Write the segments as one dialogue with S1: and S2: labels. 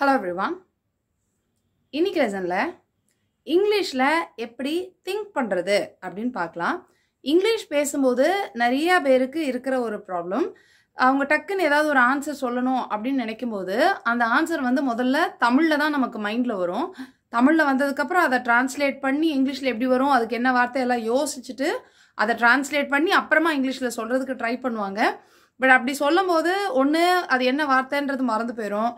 S1: Hello everyone. இன்னைக்கு லெசன்ல இங்கிலீஷ்ல எப்படி திங்க் பண்றது அப்படின்னு பார்க்கலாம். இங்கிலீஷ் பேசும்போது நிறைய பேருக்கு இருக்கிற ஒரு ப்ராப்ளம், அவங்க டக்குன்னு ஏதாவது ஒரு ஆன்சர் சொல்லணும் அப்படின்னு நினைக்கும்போது அந்த ஆன்சர் வந்து முதல்ல தமிழ்ல தான் நமக்கு மைண்ட்ல வரும். தமிழ்ல வந்ததுக்கப்புறம் அதை டிரான்ஸ்லேட் பண்ணி இங்கிலீஷ்ல எப்படி வரும், அதுக்கு என்ன வார்த்தை எல்லாம் யோசிச்சுட்டு அதை டிரான்ஸ்லேட் பண்ணி அப்புறமா இங்கிலீஷ்ல சொல்றதுக்கு ட்ரை பண்ணுவாங்க. பட் அப்படி சொல்லும் போது ஒன்று அது என்ன வார்த்தைன்றது மறந்து போயிடும்,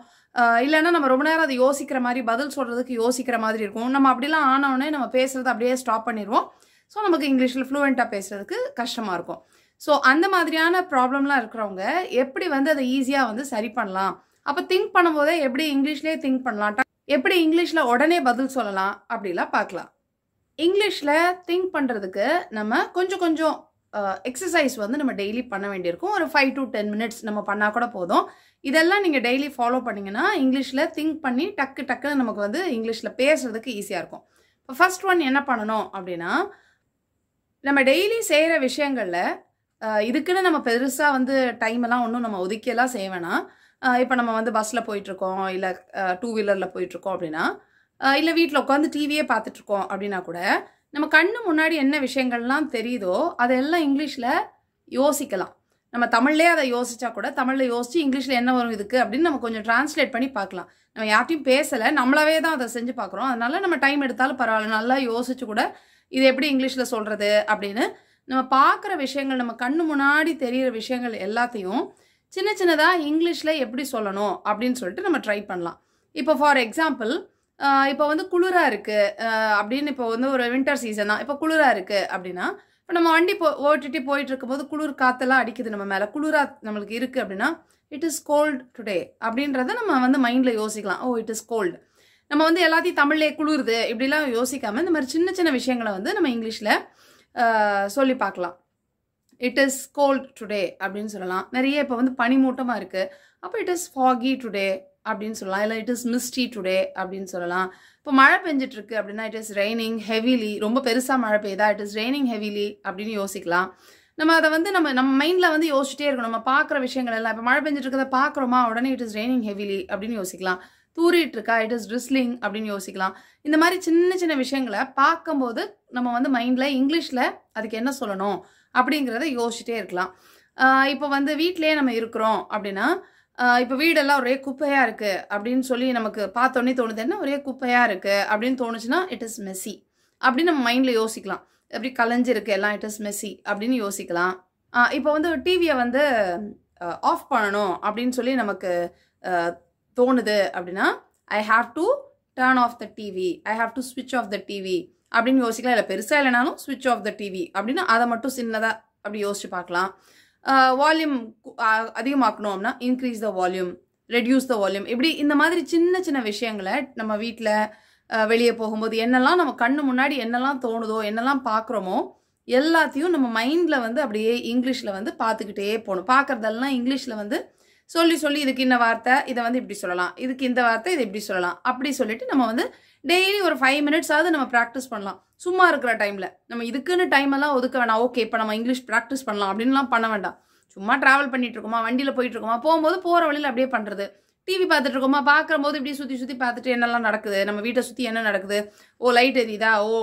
S1: இல்லைன்னா நம்ம ரொம்ப நேரம் அதை யோசிக்கிற மாதிரி பதில் சொல்கிறதுக்கு யோசிக்கிற மாதிரி இருக்கும். நம்ம அப்படிலாம் ஆனவுடனே நம்ம பேசுகிறத அப்படியே ஸ்டாப் பண்ணிடுவோம். ஸோ நமக்கு இங்கிலீஷில் ஃப்ளூவெண்ட்டாக பேசுகிறதுக்கு கஷ்டமாக இருக்கும். ஸோ அந்த மாதிரியான ப்ராப்ளம்லாம் இருக்கிறவங்க எப்படி வந்து அதை ஈஸியாக வந்து சரி பண்ணலாம், அப்போ திங்க் பண்ணும்போதே எப்படி இங்கிலீஷ்லேயே திங்க் பண்ணலாம், எப்படி இங்கிலீஷில் உடனே பதில் சொல்லலாம் அப்படிலாம் பார்க்கலாம். இங்கிலீஷில் திங்க் பண்ணுறதுக்கு நம்ம கொஞ்சம் எக்ஸசைஸ் வந்து நம்ம டெய்லி பண்ண வேண்டியிருக்கும். ஒரு 5 to 10 minutes நம்ம பண்ணால் கூட போதும். இதெல்லாம் நீங்கள் டெய்லி ஃபாலோ பண்ணிங்கன்னா இங்கிலீஷில் திங்க் பண்ணி டக்குன்னு நமக்கு வந்து இங்கிலீஷில் பேசுறதுக்கு ஈஸியாக இருக்கும். இப்போ ஃபர்ஸ்ட் ஒன் என்ன பண்ணணும் அப்படின்னா, நம்ம டெய்லி செய்கிற விஷயங்களில் இதுக்குன்னு நம்ம பெருசாக வந்து டைம் எல்லாம் ஒன்றும் நம்ம ஒதுக்கியெல்லாம் செய்ய வேணாம். இப்போ நம்ம வந்து பஸ்ஸில் போயிட்டுருக்கோம், இல்லை 2 வீலரில் போயிட்டுருக்கோம் அப்படின்னா, இல்லை வீட்டில் உட்காந்து டிவியே பார்த்துட்ருக்கோம் அப்படின்னா கூட நம்ம கண்ணு முன்னாடி என்ன விஷயங்கள்லாம் தெரியுதோ அதெல்லாம் இங்கிலீஷில் யோசிக்கலாம். நம்ம தமிழ்லேயே அதை யோசிச்சா கூட தமிழில் யோசிச்சு இங்கிலீஷில் என்ன வரும் இதுக்கு அப்படின்னு நம்ம கொஞ்சம் டிரான்ஸ்லேட் பண்ணி பார்க்கலாம். நம்ம யார்ட்டையும் பேசலை, நம்மளாவே தான் அதை செஞ்சு பார்க்குறோம். அதனால நம்ம டைம் எடுத்தாலும் பரவாயில்ல, நல்லா யோசிச்சு கூட இது எப்படி இங்கிலீஷில் சொல்கிறது அப்படின்னு நம்ம பார்க்குற விஷயங்கள், நம்ம கண்ணு முன்னாடி தெரிகிற விஷயங்கள் எல்லாத்தையும் சின்னதாக இங்கிலீஷில் எப்படி சொல்லணும் அப்படின்னு சொல்லிட்டு நம்ம ட்ரை பண்ணலாம். இப்போ ஃபார் எக்ஸாம்பிள், இப்போ வந்து குளிராக இருக்குது அப்படின்னு, இப்போ வந்து ஒரு வின்டர் சீசன் தான், இப்போ குளிராக இருக்குது அப்படின்னா, இப்போ நம்ம வண்டி ஓட்டிட்டு போயிட்டு இருக்கும்போது குளிர் காற்றெல்லாம் அடிக்குது நம்ம மேலே, குளிராக நம்மளுக்கு இருக்குது அப்படின்னா இட் இஸ் கோல்டு டுடே அப்படின்றத நம்ம வந்து மைண்டில் யோசிக்கலாம். Oh it is cold. நம்ம வந்து எல்லாத்தையும் தமிழ்லே குளிருது இப்படிலாம் யோசிக்காமல் இந்த மாதிரி சின்ன விஷயங்களை வந்து நம்ம இங்கிலீஷில் சொல்லி பார்க்கலாம். இட் இஸ் கோல்ட் டுடே அப்படின்னு சொல்லலாம். நிறைய இப்போ வந்து பனிமூட்டமாக இருக்குது, அப்போ இட் இஸ் ஃபாகி டுடே அப்படின்னு சொல்லலாம். இல்லை இட் இஸ் மிஸ்டி டுடே அப்படின்னு சொல்லலாம். இப்போ மழை பெஞ்சிட்டு இருக்கு அப்படின்னா இட் இஸ் ரெய்னிங் ஹெவிலி, ரொம்ப பெருசாக மழை பெய்யுதா இட் இஸ் ரெய்னிங் ஹெவிலி அப்படின்னு யோசிக்கலாம். நம்ம அதை வந்து நம்ம மைண்டில் வந்து யோசிச்சுட்டே இருக்கணும். நம்ம பார்க்குற விஷயங்கள் எல்லாம், இப்போ மழை பெஞ்சிட்டு இருக்கிறத பார்க்குறோமா உடனே இட் இஸ் ரெய்னிங் ஹெவிலி அப்படின்னு யோசிக்கலாம். தூரிட்டு இருக்கா இட் இஸ் ட்ரிஸ்லிங் அப்படின்னு யோசிக்கலாம். இந்த மாதிரி சின்ன விஷயங்களை பார்க்கும்போது நம்ம வந்து மைண்டில் இங்கிலீஷில் அதுக்கு என்ன சொல்லணும் அப்படிங்கிறத யோசிச்சுட்டே இருக்கலாம். இப்போ வந்து வீட்டிலேயே நம்ம இருக்கிறோம் அப்படின்னா, இப்போ வீடெல்லாம் ஒரே குப்பையாக இருக்குது அப்படின்னு சொல்லி நமக்கு பார்த்தோன்னே தோணுது, என்ன ஒரே குப்பையாக இருக்குது அப்படின்னு தோணுச்சுன்னா இட் இஸ் மெஸ்ஸி அப்படின்னு நம்ம மைண்டில் யோசிக்கலாம். எப்படி கலைஞ்சிருக்கு எல்லாம், இட் இஸ் மெஸ்ஸி அப்படின்னு யோசிக்கலாம். இப்போ வந்து டிவியை வந்து ஆஃப் பண்ணணும் அப்படின்னு சொல்லி நமக்கு தோணுது அப்படின்னா I have to turn off the TV, I have to ஸ்விட்ச் ஆஃப் த டிவி அப்படின்னு யோசிக்கலாம். இல்லை பெருசாக இல்லைனாலும் ஸ்விட்ச் ஆஃப் த டிவி அப்படின்னு அதை மட்டும் சின்னதாக அப்படி யோசிச்சு பார்க்கலாம். வால்யூம் அதிகமாக்கணும் அப்படின்னா increase the volume, reduce the volume, இப்படி இந்த மாதிரி சின்ன விஷயங்களை நம்ம வீட்டில் வெளியே போகும்போது என்னெல்லாம் நம்ம கண்ணு முன்னாடி என்னெல்லாம் தோணுதோ என்னெல்லாம் பார்க்குறோமோ எல்லாத்தையும் நம்ம மைண்டில் வந்து அப்படியே இங்கிலீஷில் வந்து பார்த்துக்கிட்டே போகணும். பார்க்குறதெல்லாம் இங்கிலீஷில் வந்து சொல்லி இதுக்கு இந்த வார்த்தை இதை வந்து இப்படி சொல்லலாம், இதுக்கு இந்த வார்த்தை இதை இப்படி சொல்லலாம் அப்படி சொல்லிட்டு நம்ம வந்து டெய்லி ஒரு 5 minutes நம்ம ப்ராக்டிஸ் பண்ணலாம். சும்மா இருக்கிற டைமில் நம்ம இதுக்குன்னு டைம் எல்லாம் ஒதுக்க வேணாம். ஓகே இப்போ நம்ம இங்கிலீஷ் ப்ராக்டிஸ் பண்ணலாம் அப்படின்லாம் பண்ண வேண்டாம். சும்மா ட்ராவல் பண்ணிட்டு இருக்கோமா, வண்டியில் போயிட்டு இருக்கோமா, போகும்போது போகிற வழியில் அப்படியே பண்ணுறது, டிவி பார்த்துட்டு இருக்கோமா, பார்க்கும்போது இப்படி சுற்றி பார்த்துட்டு என்னெல்லாம் நடக்குது, நம்ம வீட்டை சுற்றி என்ன நடக்குது, ஓ லைட் எரியுதா, ஓ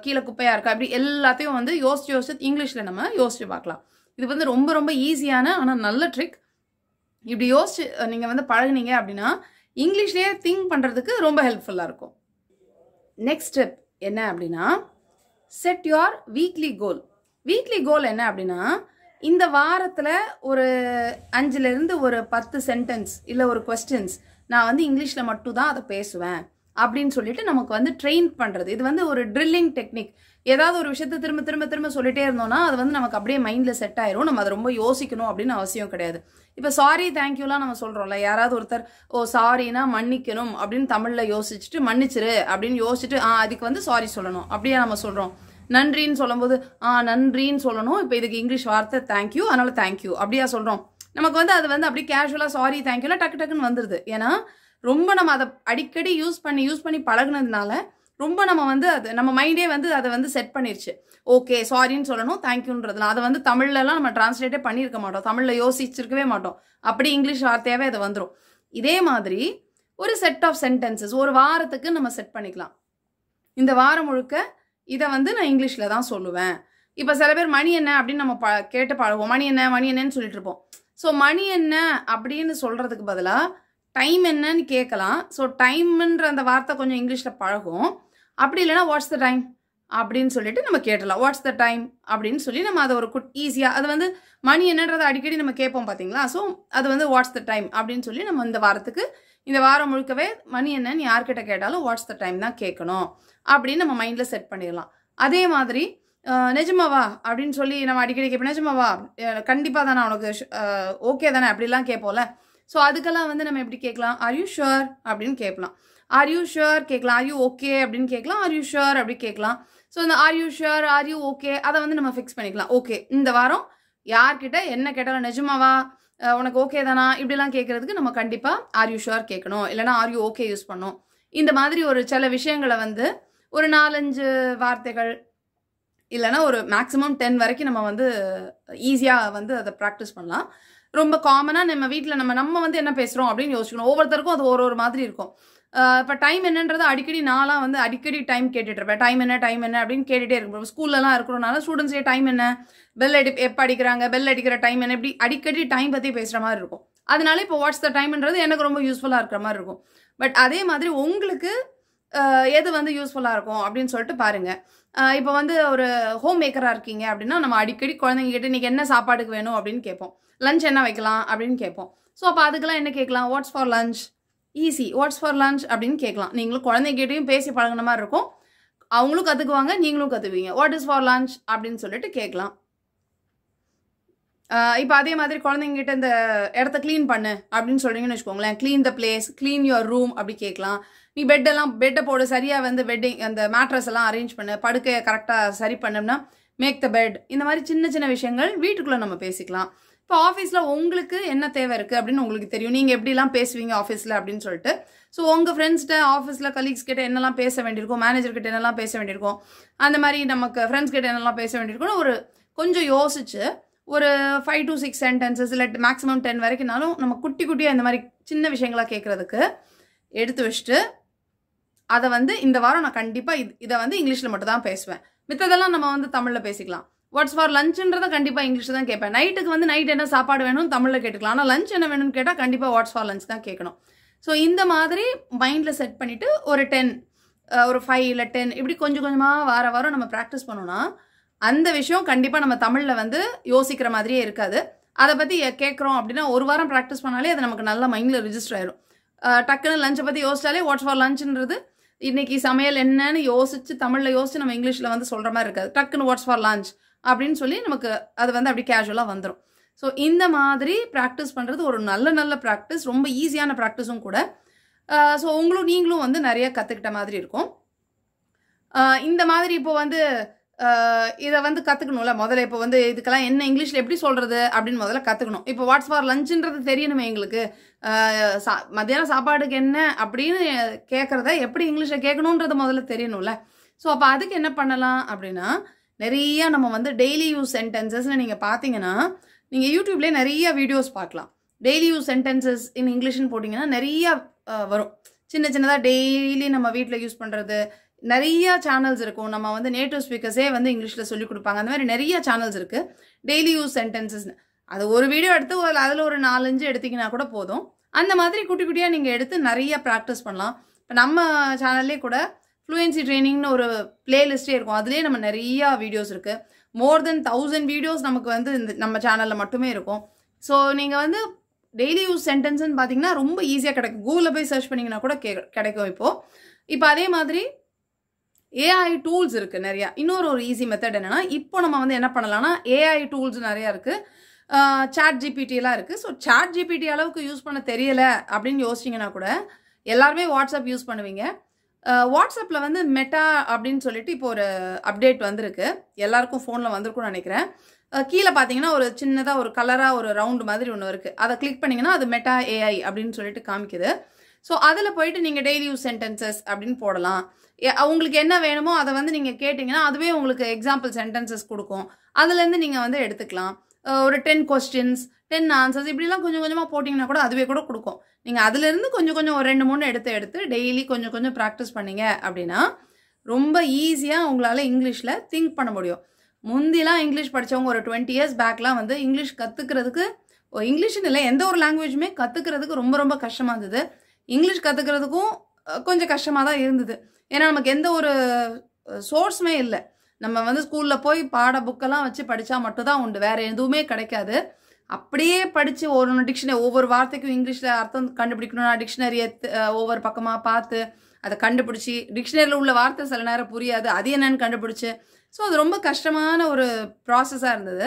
S1: கீழே குப்பையாக இருக்கா, இப்படி எல்லாத்தையும் வந்து யோசிச்சு இங்கிலீஷில் நம்ம யோசிச்சு பார்க்கலாம். இது வந்து ரொம்ப ஈஸியான ஆனால் நல்ல ட்ரிக். இப்படி யோசிச்சு நீங்கள் வந்து பழகுனீங்க அப்படின்னா இங்கிலீஷ்லேயே திங்க் பண்ணுறதுக்கு ரொம்ப ஹெல்ப்ஃபுல்லாக இருக்கும். நெக்ஸ்ட் ஸ்டெப் என்ன அப்படின்னா, set your weekly goal. Weekly goal என்ன அப்படின்னா, இந்த வாரத்தில் ஒரு 5லேருந்து ஒரு 10 சென்டென்ஸ் இல்லை ஒரு கொஸ்டின்ஸ் நான் வந்து இங்கிலீஷில் மட்டும் தான் அதை பேசுவேன் அப்படின்னு சொல்லிட்டு நமக்கு வந்து ட்ரெயின் பண்ணுறது. இது வந்து ஒரு ட்ரில்லிங் டெக்னிக். ஏதாவது ஒரு விஷயத்தை திரும்ப சொல்லிட்டே இருந்தோம்னா அது வந்து நமக்கு அப்படியே மைண்டில் செட் ஆயிரும். நம்ம அதை ரொம்ப யோசிக்கணும் அப்படின்னு அவசியம் கிடையாது. இப்போ சாரி தேங்க்யூலாம் நம்ம சொல்கிறோம்ல, யாராவது ஒருத்தர் ஓ சாரினா மன்னிக்கணும் அப்படின்னு தமிழில் யோசிச்சுட்டு மன்னிச்சிரு அப்படின்னு யோசிச்சுட்டு அதுக்கு வந்து சாரி சொல்லணும் அப்படியே நம்ம சொல்கிறோம். நன்றின்னு சொல்லும்போது நன்றின்னு சொல்லணும். இப்போ இதுக்கு இங்கிலீஷ் வார்த்தை தேங்க்யூ, அதனால தேங்க்யூ அப்படியா சொல்கிறோம். நமக்கு வந்து அது வந்து அப்படியே கேஷுவலாக சாரி தேங்க்யூலாம் டக்குன்னு வந்துடுது. ஏன்னா ரொம்ப நம்ம அதை அடிக்கடி யூஸ் பண்ணி பழகுனதுனால ரொம்ப நம்ம வந்து அது நம்ம மைண்டே வந்து அதை வந்து செட் பண்ணிருச்சு. ஓகே சாரின்னு சொல்லணும் தேங்க்யூன்றதுலாம் அதை வந்து தமிழ்லலாம் நம்ம டிரான்ஸ்லேட்டே பண்ணியிருக்க மாட்டோம், தமிழில் யோசிச்சிருக்கவே மாட்டோம். அப்படி இங்கிலீஷ் வார்த்தையாகவே அது வந்துடும். இதே மாதிரி ஒரு செட் ஆஃப் சென்டென்சஸ் ஒரு வாரத்துக்கு நம்ம செட் பண்ணிக்கலாம். இந்த வாரம் முழுக்க இதை வந்து நான் இங்கிலீஷில் தான் சொல்லுவேன். இப்போ சில பேர் மணி என்ன அப்படின்னு நம்ம கேட்டு பழகுவோம். மணி என்னன்னு சொல்லிட்டு இருப்போம். ஸோ மணி என்ன அப்படின்னு சொல்கிறதுக்கு பதிலாக டைம் என்னன்னு கேட்கலாம். ஸோ டைம்ன்ற அந்த வார்த்தை கொஞ்சம் இங்கிலீஷில் பழகும். அப்படி இல்லைனா வாட்ஸ் த டைம் அப்படின்னு சொல்லிட்டு நம்ம கேட்டலாம். வாட்ஸ் த டைம் அப்படின்னு சொல்லி நம்ம அதை ஒரு ஈஸியாக அது வந்து மணி என்னன்றதை அடிக்கடி நம்ம கேட்போம் பார்த்தீங்களா. ஸோ அது வந்து வாட்ஸ் த டைம் அப்படின்னு சொல்லி நம்ம இந்த வாரத்துக்கு இந்த வாரம் முழுக்கவே மணி என்னன்னு யார்கிட்ட கேட்டாலும் வாட்ஸ் த டைம் தான் கேட்கணும் அப்படின்னு நம்ம மைண்டில் செட் பண்ணிடலாம். அதே மாதிரி நிஜமாவா அப்படின்னு சொல்லி நம்ம அடிக்கடி கேட்போம். நிஜமாவா, கண்டிப்பாக தானே, உனக்கு ஓகே தானே அப்படிலாம் கேட்போம்ல. ஸோ அதுக்கெல்லாம் வந்து நம்ம எப்படி கேட்கலாம்? ஆர் யூ ஷுர் அப்படின்னு கேட்கலாம். ஆர் யூ ஷுர் கேட்கலாம். ஆர் யூ ஓகே அப்படின்னு கேட்கலாம். ஆர் யூ ஷுர் அப்படி கேட்கலாம். ஸோ இந்த are you sure, are you okay அதை வந்து நம்ம ஃபிக்ஸ் பண்ணிக்கலாம். ஓகே, இந்த வாரம் யார்கிட்ட என்ன கேட்டாலும் நிஜமாவா, உனக்கு ஓகே தானா இப்படிலாம் கேட்கறதுக்கு நம்ம கண்டிப்பாக ஆர் யூ ஷுர் கேட்கணும். இல்லைனா ஆர் யூ ஓகே யூஸ் பண்ணணும். இந்த மாதிரி ஒரு சில விஷயங்களை வந்து ஒரு 4-5 வார்த்தைகள் இல்லைனா ஒரு மேக்ஸிமம் 10 வரைக்கும் நம்ம வந்து ஈஸியாக வந்து அதை ப்ராக்டிஸ் பண்ணலாம். ரொம்ப காமனாக நம்ம வீட்டில் நம்ம வந்து என்ன பேசுகிறோம் அப்படின்னு யோசிக்கணும். ஒவ்வொருத்தருக்கும் அது ஒரு மாதிரி இருக்கும். இப்போ டைம் என்னன்றது அடிக்கடி நான்லாம் வந்து அடிக்கடி டைம் கேட்டுட்டு இருப்பேன். டைம் என்ன அப்படின்னு கேட்டுகிட்டே இருக்கும். ஸ்கூல்லலாம் இருக்கிறனால ஸ்டூடெண்ட்ஸே டைம் என்ன, எப்போ அடிக்கிறாங்க, பெல் அடிக்கிற டைம் என்ன, இப்படி அடிக்கடி டைம் பற்றி பேசுகிற மாதிரி இருக்கும். அதனால இப்போ வாட்ஸ் த டைம்ன்றது எனக்கு ரொம்ப யூஸ்ஃபுல்லாக இருக்கிற மாதிரி இருக்கும். பட் அதே மாதிரி உங்களுக்கு எது வந்து யூஸ்ஃபுல்லாக இருக்கும் அப்படின்னு சொல்லிட்டு பாருங்கள். இப்போ வந்து ஒரு ஹோம் மேக்கராக இருக்கீங்க அப்படின்னா நம்ம அடிக்கடி குழந்தைங்க கிட்ட இன்றைக்கி என்ன சாப்பாடுக்கு வேணும் அப்படின்னு கேட்போம். லஞ்ச் என்ன வைக்கலாம் அப்படின்னு கேட்போம். ஸோ அப்போ அதுக்கெல்லாம் என்ன கேட்கலாம்? What's for lunch, easy. What's for lunch அப்படின்னு கேட்கலாம். நீங்களும் குழந்தைங்கிட்டையும் பேசி பழகின மாதிரி இருக்கும். அவங்களும் கற்றுக்குவாங்க, நீங்களும் கற்றுக்குவீங்க. வாட் இஸ் ஃபார் லஞ்ச் அப்படின்னு சொல்லிட்டு கேட்கலாம். இப்போ அதே மாதிரி குழந்தைங்கிட்ட இந்த இடத்த க்ளீன் பண்ணு அப்படின்னு சொல்கிறீங்கன்னு வச்சுக்கோங்களேன். Clean the place, clean your room அப்படி கேட்கலாம். நீ பெட்டை போடு, சரியாக வந்து பெட்டிங் அந்த மேட்ரஸ் எல்லாம் அரேஞ்ச் பண்ணு, படுக்கையை கரெக்டாக சரி பண்ணோம்னா மேக் த பெட். இந்த மாதிரி சின்ன சின்ன விஷயங்கள் வீட்டுக்குள்ளே நம்ம பேசிக்கலாம். இப்போ ஆஃபீஸில் உங்களுக்கு என்ன தேவை இருக்குது அப்படின்னு உங்களுக்கு தெரியும். நீங்கள் எப்படிலாம் பேசுவீங்க ஆஃபீஸில் அப்படின்னு சொல்லிட்டு. ஸோ உங்கள் ஃப்ரெண்ட்ஸ்கிட்ட ஆஃபீஸில் கலீக்ஸ் கிட்ட என்னெல்லாம் பேச வேண்டியிருக்கும், மேனேஜர்கிட்ட என்னெல்லாம் பேச வேண்டியிருக்கும், அந்த மாதிரி நமக்கு ஃப்ரெண்ட்ஸ் கிட்ட என்னெல்லாம் பேச வேண்டியிருக்கும்னு ஒரு கொஞ்சம் யோசிச்சு ஒரு 5 to 6 சென்டென்சஸ் இல்லை மேக்ஸிமம் 10 வரைக்கும்னாலும் நம்ம குட்டியாக இந்த மாதிரி சின்ன விஷயங்களாக கேட்குறதுக்கு எடுத்து வச்சுட்டு அதை வந்து இந்த வாரம் நான் கண்டிப்பாக இதை வந்து இங்கிலீஷில் மட்டும் தான் பேசுவேன். மித்ததெல்லாம் நம்ம வந்து தமிழில் பேசிக்கலாம். வாட்ஸ் ஃபார் லஞ்சுன்றதை கண்டிப்பாக இங்கிலீஷில் தான் கேட்பேன். நைட்டுக்கு வந்து நைட் என்ன சாப்பாடு வேணும்னு தமிழில் கேட்டுக்கலாம். ஆனால் லஞ்ச் என்ன வேணும்னு கேட்டால் கண்டிப்பாக வாட்ஸ் ஃபார் லஞ்ச் தான் கேட்கணும். ஸோ இந்த மாதிரி மைண்டில் செட் பண்ணிவிட்டு ஒரு 10 ஒரு 5 இல்லை 10 இப்படி கொஞ்சம் கொஞ்சமாக வாரம் நம்ம ப்ராக்டிஸ் பண்ணோன்னா அந்த விஷயம் கண்டிப்பாக நம்ம தமிழில் வந்து யோசிக்கிற மாதிரியே இருக்காது. அதை பற்றி கேட்குறோம் அப்படின்னா ஒரு வாரம் ப்ராக்டிஸ் பண்ணாலே அது நமக்கு நல்ல மைண்டில் ரிஜிஸ்டர் ஆயிடும். டக்குன்னு லஞ்சை பற்றி யோசிச்சாலே வாட்ஸ் ஃபார் லஞ்சுன்றது இன்றைக்கி சமையல் என்னன்னு யோசிச்சு தமிழில் யோசிச்சு நம்ம இங்கிலீஷில் வந்து சொல்கிற மாதிரி இருக்காது. டக்குன்னு வாட்ஸ் ஃபார் லஞ்ச் அப்படின்னு சொல்லி நமக்கு அது வந்து அப்படி கேஷுவலாக வந்துடும். ஸோ இந்த மாதிரி ப்ராக்டிஸ் பண்ணுறது ஒரு நல்ல ப்ராக்டிஸ், ரொம்ப ஈஸியான ப்ராக்டிஸும் கூட. ஸோ நீங்களும் வந்து நிறைய கற்றுக்கிட்ட மாதிரி இருக்கும். இந்த மாதிரி இப்போ வந்து இதை வந்து கற்றுக்கணும்ல முதல்ல. இப்போ வந்து இதுக்கெல்லாம் என்ன இங்கிலீஷில் எப்படி சொல்கிறது அப்படின்னு முதல்ல கற்றுக்கணும். இப்போ வாட்ஸ் ஃபார் லஞ்சுன்றது தெரியணுமே எங்களுக்கு. மத்தியானம் சாப்பாடுக்கு என்ன அப்படின்னு கேட்குறத எப்படி இங்கிலீஷில் கேட்கணுன்றது முதல்ல தெரியணும்ல. ஸோ அப்போ அதுக்கு என்ன பண்ணலாம் அப்படின்னா நிறையா நம்ம வந்து டெய்லி யூஸ் சென்டென்சஸ்ன்னு நீங்கள் பார்த்தீங்கன்னா நீங்கள் யூடியூப்லேயே நிறைய வீடியோஸ் பார்க்கலாம். டெய்லி யூஸ் சென்டென்சஸ் இன் இங்கிலீஷ்னு போட்டிங்கன்னா நிறையா வரும். சின்னதாக டெய்லி நம்ம வீட்டில் யூஸ் பண்ணுறது நிறையா சேனல்ஸ் இருக்கும். நம்ம வந்து நேட்டிவ் ஸ்பீக்கர்ஸே வந்து இங்கிலீஷில் சொல்லிக் கொடுப்பாங்க. அந்த மாதிரி நிறைய சேனல்ஸ் இருக்குது டெய்லி யூஸ் சென்டென்சஸ்னு. அது ஒரு வீடியோ எடுத்து அதில் ஒரு 4-5 எடுத்திங்கன்னா கூட போதும். அந்த மாதிரி குட்டியாக நீங்கள் எடுத்து நிறைய ப்ராக்டிஸ் பண்ணலாம். இப்போ நம்ம சேனல்லே கூட ஃப்ளூயன்சி ட்ரைனிங்னு ஒரு பிளேலிஸ்ட்டே இருக்கும். அதுலேயே நம்ம நிறையா வீடியோஸ் இருக்குது. மோர் தென் 1000 வீடியோஸ் நமக்கு வந்து இந்த நம்ம சேனலில் மட்டுமே இருக்கும். ஸோ நீங்கள் வந்து டெய்லி யூஸ் சென்டென்ஸ்ன்னு பார்த்தீங்கன்னா ரொம்ப ஈஸியாக கிடைக்கும். கூகுளில் போய் சர்ச் பண்ணிங்கன்னா கூட கிடைக்கும். இப்போ அதே மாதிரி ஏஐ டூல்ஸ் இருக்குது நிறையா. இன்னொரு ஈஸி மெத்தட் என்னென்னா இப்போ நம்ம வந்து என்ன பண்ணலாம்னா ஏஐ டூல்ஸ் நிறையா இருக்குது. சாட் ஜிபிடிலாம் இருக்குது. ஸோ சாட் ஜிபிடி அளவுக்கு யூஸ் பண்ண தெரியலை அப்படின்னு யோசிச்சிங்கன்னா கூட எல்லாருமே வாட்ஸ்அப் யூஸ் பண்ணுவீங்க. வாட்ஸ்அப்பில் வந்து மெட்டா அப்படின்னு சொல்லிட்டு இப்போ ஒரு அப்டேட் வந்திருக்கு. எல்லாருக்கும் ஃபோனில் வந்திருக்கும்னு நினைக்கிறேன். கீழே பார்த்தீங்கன்னா ஒரு சின்னதாக ஒரு கலராக ஒரு ரவுண்டு மாதிரி ஒன்று இருக்குது. அதை கிளிக் பண்ணிங்கன்னா அது மெட்டா ஏஐ அப்படின்னு சொல்லிட்டு காமிக்குது. ஸோ அதில் போயிட்டு நீங்கள் டெய்லி யூஸ் சென்டென்சஸ் அப்படின்னு போடலாம். உங்களுக்கு என்ன வேணுமோ அதை வந்து நீங்கள் கேட்டிங்கன்னா அதுவே உங்களுக்கு எக்ஸாம்பிள் சென்டென்சஸ் கொடுக்கும். அதுலேருந்து நீங்கள் வந்து எடுத்துக்கலாம். ஒரு 10 கொஸ்டின்ஸ் 10 ஆன்சர்ஸ் இப்படிலாம் கொஞ்சம் கொஞ்சமாக போட்டிங்கன்னா கூட அதுவே கூட கொடுக்கும். நீங்கள் அதுலேருந்து கொஞ்சம் கொஞ்சம் ஒரு 2-3 எடுத்து டெய்லி கொஞ்சம் கொஞ்சம் ப்ராக்டிஸ் பண்ணீங்க அப்படின்னா ரொம்ப ஈஸியாக உங்களால் இங்கிலீஷில் திங்க் பண்ண முடியும். முந்திலாம் இங்கிலீஷ் படித்தவங்க ஒரு 20 இயர்ஸ் பேக்லாம் வந்து இங்கிலீஷ் கற்றுக்கிறதுக்கு, இங்கிலீஷ்னு இல்லை எந்த ஒரு லாங்குவேஜுமே கற்றுக்கிறதுக்கு ரொம்ப ரொம்ப கஷ்டமாக இருந்தது. இங்கிலீஷ் கற்றுக்கிறதுக்கும் கொஞ்சம் கஷ்டமாக தான் இருந்தது. ஏன்னா நமக்கு எந்த ஒரு சோர்ஸுமே இல்லை. நம்ம வந்து ஸ்கூலில் போய் பாட புக்கெல்லாம் வச்சு படித்தா மட்டும் தான் உண்டு, வேறு எதுவுமே கிடைக்காது. அப்படியே படித்து ஒரு டிக்ஷனரி ஒவ்வொரு வார்த்தைக்கும் இங்கிலீஷில் அர்த்தம் கண்டுபிடிக்கணும்னா டிக்ஷனரியை ஒவ்வொரு பக்கமாக பார்த்து அதை கண்டுபிடிச்சி, டிக்ஷனரியில் உள்ள வார்த்தை சில நேரம் புரியாது, அது என்னன்னு கண்டுபிடிச்சி, ஸோ அது ரொம்ப கஷ்டமான ஒரு ப்ராசஸாக இருந்தது.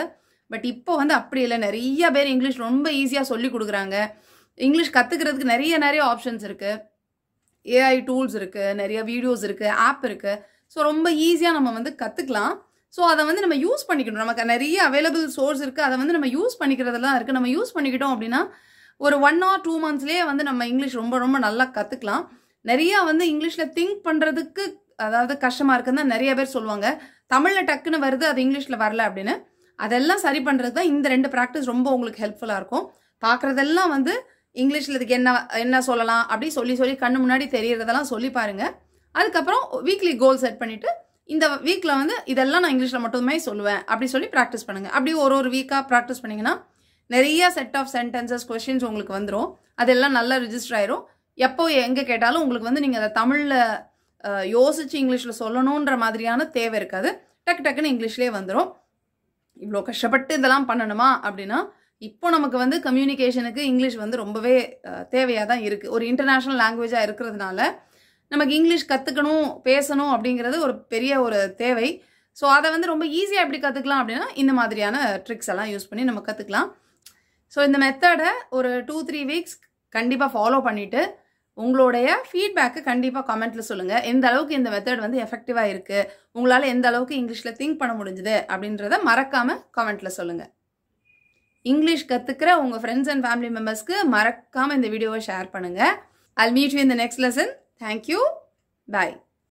S1: பட் இப்போ வந்து அப்படி இல்லை, நிறைய பேர் இங்கிலீஷ் ரொம்ப ஈஸியாக சொல்லி கொடுக்குறாங்க. இங்கிலீஷ் கற்றுக்கிறதுக்கு நிறைய ஆப்ஷன்ஸ் இருக்குது, ஏஐ டூல்ஸ் இருக்குது, நிறைய வீடியோஸ் இருக்குது, ஆப் இருக்குது. ஸோ ரொம்ப ஈஸியாக நம்ம வந்து கற்றுக்கலாம். ஸோ அதை வந்து நம்ம யூஸ் பண்ணிக்கணும். நமக்கு நிறைய அவைலபிள் சோர்ஸ் இருக்குது, அதை வந்து நம்ம யூஸ் பண்ணிக்கிறதெல்லாம் இருக்குது. நம்ம யூஸ் பண்ணிக்கிட்டோம் அப்படின்னா ஒரு 1 or 2 monthsலேயே வந்து நம்ம இங்கிலீஷ் ரொம்ப ரொம்ப நல்லா கற்றுக்கலாம். நிறையா வந்து இங்கிலீஷில் திங்க் பண்ணுறதுக்கு அதாவது கஷ்டமாக இருக்குன்னு தான் நிறைய பேர் சொல்லுவாங்க. தமிழில் டக்குன்னு வருது, அது இங்கிலீஷில் வரல அப்படின்னு. அதெல்லாம் சரி பண்ணுறது தான் இந்த 2 ப்ராக்டிஸ் ரொம்ப உங்களுக்கு ஹெல்ப்ஃபுல்லாக இருக்கும். பார்க்குறதெல்லாம் வந்து இங்கிலீஷில் இதுக்கு என்ன சொல்லலாம் அப்படி சொல்லி கண்ணு முன்னாடி தெரியறதெல்லாம் சொல்லி பாருங்கள். அதுக்கப்புறம் வீக்லி கோல் செட் பண்ணிவிட்டு இந்த வீக்கில் வந்து இதெல்லாம் நான் இங்கிலீஷில் மட்டுமே சொல்லுவேன் அப்படி சொல்லி ப்ராக்டிஸ் பண்ணுங்கள். அப்படி ஒரு வீக்காக ப்ராக்டிஸ் பண்ணிங்கன்னா நிறைய செட் ஆஃப் சென்டென்சஸ் கொஸ்டின்ஸ் உங்களுக்கு வந்துடும். அதெல்லாம் நல்லா ரிஜிஸ்டர் ஆயிரும். எப்போ எங்கே கேட்டாலும் உங்களுக்கு வந்து நீங்கள் அதை தமிழில் யோசித்து இங்கிலீஷில் சொல்லணுன்ற மாதிரியான தேவை இருக்காது. டக்குன்னு இங்கிலீஷ்லேயே வந்துடும். இவ்வளோ கஷ்டப்பட்டு இதெல்லாம் பண்ணணுமா அப்படின்னா, இப்போ நமக்கு வந்து கம்யூனிகேஷனுக்கு இங்கிலீஷ் வந்து ரொம்பவே தேவையாக தான் இருக்குது. ஒரு இன்டர்நேஷ்னல் லாங்குவேஜாக இருக்கிறதுனால நமக்கு இங்கிலீஷ் கற்றுக்கணும், பேசணும் அப்படிங்கிறது ஒரு பெரிய ஒரு தேவை. ஸோ அதை வந்து ரொம்ப ஈஸியாக எப்படி கற்றுக்கலாம் அப்படின்னா இந்த மாதிரியான ட்ரிக்ஸ் எல்லாம் யூஸ் பண்ணி நம்ம கற்றுக்கலாம். ஸோ இந்த மெத்தடை ஒரு 2-3 வீக்ஸ் கண்டிப்பாக ஃபாலோ பண்ணிவிட்டு உங்களுடைய ஃபீட்பேக்கு கண்டிப்பாக கமெண்ட்டில் சொல்லுங்கள். எந்த அளவுக்கு இந்த மெத்தட் வந்து எஃபெக்டிவாக இருக்குது, உங்களால் எந்த அளவுக்கு இங்கிலீஷில் திங்க் பண்ண முடிஞ்சுது அப்படின்றத மறக்காமல் கமெண்ட்டில் சொல்லுங்கள். இங்கிலீஷ் கற்றுக்கிற உங்கள் ஃப்ரெண்ட்ஸ் அண்ட் ஃபேமிலி மெம்பர்ஸ்க்கு மறக்காமல் இந்த வீடியோவை ஷேர் பண்ணுங்கள். I'll meet you in the next lesson. Thank you. Bye.